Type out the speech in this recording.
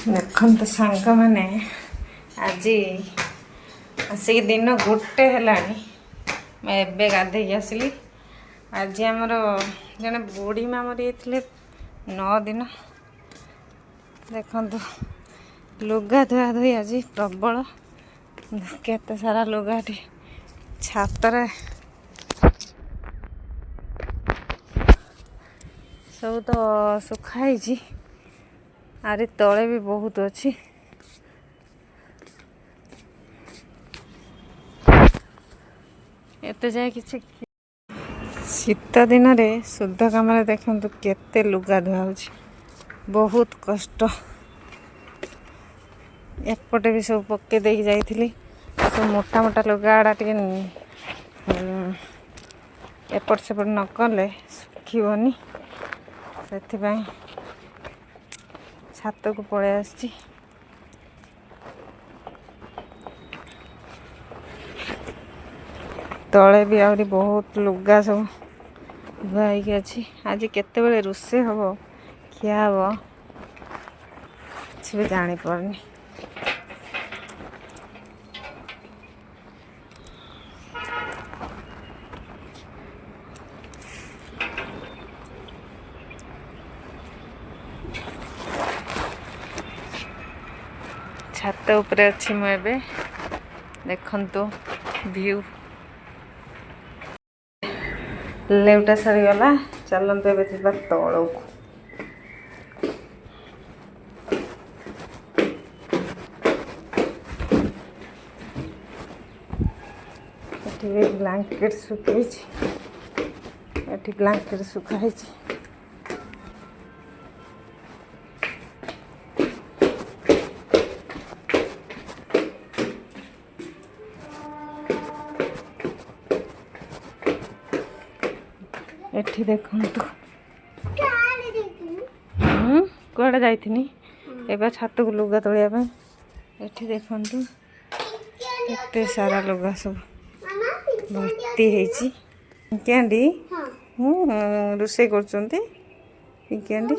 ଦେଖନ୍ତୁ ସାଙ୍ଗମାନେ ଆଜି ଆସିକି ଦିନ ଗୋଟେ ହେଲାଣି ମୁଁ ଏବେ ଗାଧେଇକି ଆସିଲି। ଆଜି ଆମର ଜଣେ ବୁଢ଼ୀ ମା ମରିଯାଇଥିଲେ 9 ଦିନ। ଦେଖନ୍ତୁ ଲୁଗା ଧୁଆ ଧୋଇ ଆଜି ପ୍ରବଳ, କେତେ ସାରା ଲୁଗା ଏଠି ଛାତରେ ସବୁ ତ ଶୁଖା ହେଇଛି, ଆରି ତଳେ ବି ବହୁତ ଅଛି। ଏତେ ଯାଏ କିଛି ଶୀତ ଦିନରେ ଶୁଦ୍ଧ କାମରେ ଦେଖନ୍ତୁ କେତେ ଲୁଗା ଧୁଆ ହେଉଛି, ବହୁତ କଷ୍ଟ। ଏପଟେ ବି ସବୁ ପକେଇ ଦେଇକି ଯାଇଥିଲି, ସବୁ ମୋଟା ମୋଟା ଲୁଗା ଗୁଡ଼ା ଟିକେ ଏପଟ ସେପଟ ନ କଲେ ଶୁଖିବନି, ସେଥିପାଇଁ ଛାତକୁ ପଳେଇ ଆସିଛି। ତଳେ ବି ଆହୁରି ବହୁତ ଲୁଗା ସବୁ ଧୁଆ ହେଇକି ଅଛି। ଆଜି କେତେବେଳେ ରୋଷେଇ ହେବ, ଖିଆ ହେବ, କିଛି ବି ଜାଣିପାରୁନି। ଛାତ ଉପରେ ଅଛି ମୁଁ ଏବେ, ଦେଖନ୍ତୁ ଭିଉ। ଲେଉଟା ସରିଗଲା, ଚାଲନ୍ତୁ ଏବେ ଯିବା ତଳକୁ। ଏଠି ବି ବ୍ଲାଙ୍କେଟ୍ ଶୁଖେଇଛି, ଏଠି ବ୍ଲାଙ୍କେଟ୍ ଶୁଖା ହେଇଛି। ଏଠି ଦେଖନ୍ତୁ କୁଆଡ଼େ ଯାଇଥିନି, ଏବେ ଛାତକୁ ଲୁଗା ତୋଳିବା ପାଇଁ। ଏଠି ଦେଖନ୍ତୁ କେତେ ସାରା ଲୁଗା ସବୁ ଭର୍ତ୍ତି ହେଇଛି। ପିଙ୍କି ଆଣ୍ଟି ରୋଷେଇ କରୁଛନ୍ତି। ପିଙ୍କି ଆଣ୍ଟି